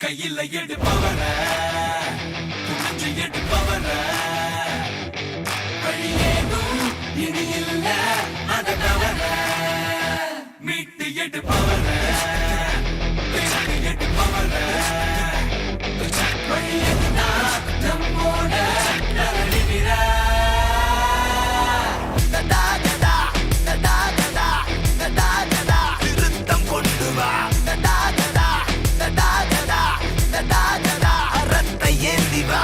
கையில எடுப்பவர துணிஞ்சு எடுப்பவர வழியேதும் இனி இல்ல அத தவற மீட்டு எடுப்பவர பேசி எடுப்பவர வழியதுனா நம்மோட நரணிவிர திருத்தம் கொண்டு வா அறத்தை ஏந்தி வா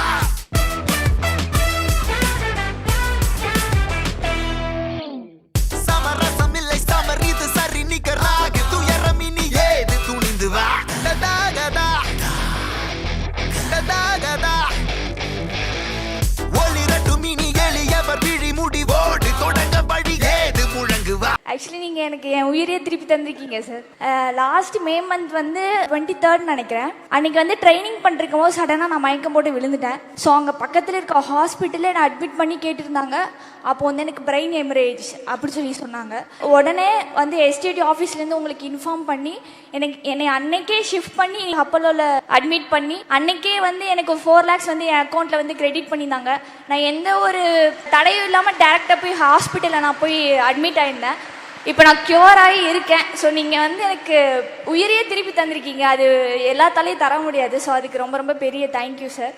சமரசமில்லை சமர் இது சரி நிகராக துயரமினி ஏது துணிந்து வா ஒளிரட்டும் இனி எளியவர் விழி முடிவோடு தொடங்க வழி ஏது முழங்கு வா. ஆக்சுவலி நீங்கள் எனக்கு என் உயிரையே திருப்பி தந்திருக்கீங்க சார். லாஸ்ட் மே மந்த் வந்து 23rd நினைக்கிறேன். அன்றைக்கி வந்து ட்ரைனிங் பண்ணிருக்கும் போது சடனாக நான் மயக்கம் போட்டு விழுந்துட்டேன். ஸோ அங்கே பக்கத்தில் இருக்க ஹாஸ்பிட்டலில் என்னை அட்மிட் பண்ணி கேட்டிருந்தாங்க. அப்போ வந்து எனக்கு பிரெயின் ஹெமரேஜ் அப்படி சொல்லி சொன்னாங்க. உடனே வந்து எஸ்டிடி ஆஃபீஸ்லேருந்து உங்களுக்கு இன்ஃபார்ம் பண்ணி என்னை அன்னைக்கே ஷிஃப்ட் பண்ணி அப்போலோவில் அட்மிட் பண்ணி அன்னைக்கே வந்து எனக்கு 4 lakhs வந்து என் அக்கௌண்ட்டில் வந்து கிரெடிட் பண்ணியிருந்தாங்க. நான் எந்த ஒரு தடையும் இல்லாமல் டேரெக்டாக போய் ஹாஸ்பிட்டலில் நான் போய் அட்மிட் ஆகியிருந்தேன். இப்போ நான் க்யூர் ஆகி இருக்கேன். ஸோ நீங்கள் வந்து எனக்கு உயிரையே திருப்பி தந்திருக்கீங்க. அது எல்லாத்தாலையும் தர முடியாது. ஸோ அதுக்கு ரொம்ப ரொம்ப பெரிய thank you sir.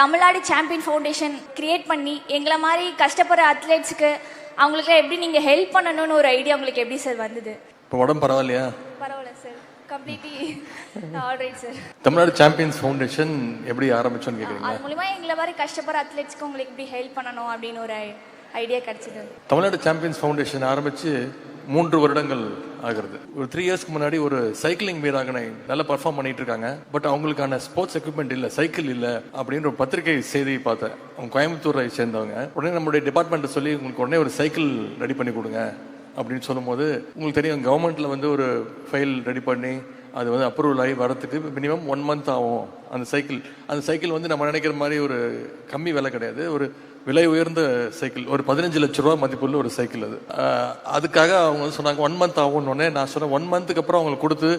Tamil Nadu champion foundation create பண்ணி எங்களை மாதிரி கஷ்டப்படுற அத்லெட்ஸுக்கு அவங்களுக்குலாம் எப்படி நீங்கள் ஹெல்ப் பண்ணணும்னு ஒரு ஐடியா உங்களுக்கு எப்படி சார் வந்தது? இப்போ உடம்பு பரவாயில்லையா? பரவாயில்ல sir, completely alright sir. Tamil Nadu champions foundation எப்படி ஆரம்பிச்சோன்னு கேட்குறீங்க? அது மூலிமா எங்களை மாதிரி கஷ்டப்படுற அத்லெட்ஸ்க்கு உங்களுக்கு எப்படி ஹெல்ப் பண்ணணும் அப்படின்னு ஒரு ஐடியா கிடைச்சது. தமிழ்நாடு சாம்பியன்ஸ் ஃபவுண்டேஷன் ஆரம்பித்து 3 வருடங்கள் ஆகிறது. ஒரு 3 இயர்ஸ்க்கு முன்னாடி ஒரு சைக்கிளிங் வீராங்கனை நல்லா பர்ஃபார்ம் பண்ணிட்டு இருக்காங்க. பட் அவங்களுக்கான ஸ்போர்ட்ஸ் எக்யூப்மெண்ட் இல்லை, சைக்கிள் இல்லை அப்படின்ற ஒரு பத்திரிகை செய்தியை பார்த்தேன். அவங்க கோயம்புத்தூரை சேர்ந்தவங்க. உடனே நம்மளுடைய டிபார்ட்மெண்ட்டை சொல்லி உங்களுக்கு உடனே ஒரு சைக்கிள் ரெடி பண்ணி கொடுங்க அப்படின்னு சொல்லும்போது, உங்களுக்கு தெரியும் கவர்மெண்ட்டில் வந்து ஒரு ஃபைல் ரெடி பண்ணி அது வந்து அப்ரூவல் ஆகி வரத்துக்கு மினிமம் 1 month ஆகும். அந்த சைக்கிள் வந்து நம்ம நினைக்கிற மாதிரி ஒரு கம்மி விலை கிடையாது. ஒரு விலை உயர்ந்த சைக்கிள், ஒரு 15 லட்ச ரூபா மதிப்புள்ள ஒரு சைக்கிள் அது. அதுக்காக அவங்க வந்து சொன்னாங்க 1 month ஆகும்னு. நான் சொன்னேன் 1 monthக்கு அப்புறம் அவங்களுக்கு கொடுத்து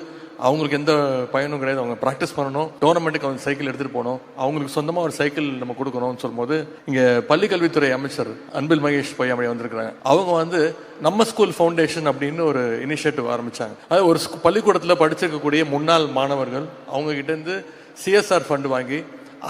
அவங்களுக்கு எந்த பயனும் கிடையாது. அவங்க ப்ராக்டிஸ் பண்ணணும், டோர்னமெண்ட்டுக்கு அவங்க சைக்கிள் எடுத்துகிட்டு போகணும், அவங்களுக்கு சொந்தமாக ஒரு சைக்கிள் நம்ம கொடுக்கணும்னு சொல்லும்போது இங்கே பள்ளிக்கல்வித்துறை அமைச்சர் அன்பில் மகேஷ் பொய்யாமொழி வந்திருக்கிறாங்க. அவங்க வந்து நம்ம ஸ்கூல் ஃபவுண்டேஷன் அப்படின்னு ஒரு இனிஷியேட்டிவ் ஆரம்பித்தாங்க. அது ஒரு பள்ளிக்கூடத்தில் படிச்சிருக்கக்கூடிய முன்னாள் மாணவர்கள் அவங்க கிட்டேருந்து CSR ஃபண்டு வாங்கி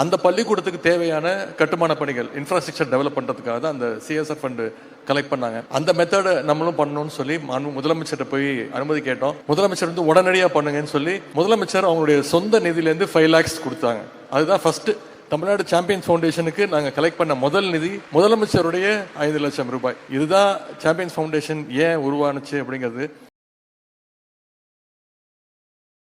அந்த பள்ளிக்கூடத்துக்கு தேவையான கட்டுமான பணிகள், இன்ஃப்ராஸ்ட்ரக்சர் டெவலப் பண்ணுறதுக்காக தான் அந்த CSR ஃபண்டு கலெக்ட் பண்ணாங்க. அந்த மெத்தடை நம்மளும் பண்ணணும்னு சொல்லி முதலமைச்சர்கிட்ட போய் அனுமதி கேட்டோம். முதலமைச்சர் வந்து உடனடியாக பண்ணுங்கன்னு சொல்லி முதலமைச்சர் அவங்களுடைய சொந்த நிதியிலேருந்து 5 lakhs கொடுத்தாங்க. அதுதான் ஃபர்ஸ்ட் தமிழ்நாடு சாம்பியன் ஃபவுண்டேஷனுக்கு நாங்கள் கலெக்ட் பண்ண முதல் நிதி, முதலமைச்சருடைய 5 லட்சம் ரூபாய். இதுதான் சாம்பியன்ஸ் ஃபவுண்டேஷன் ஏன் உருவானுச்சு அப்படிங்கிறது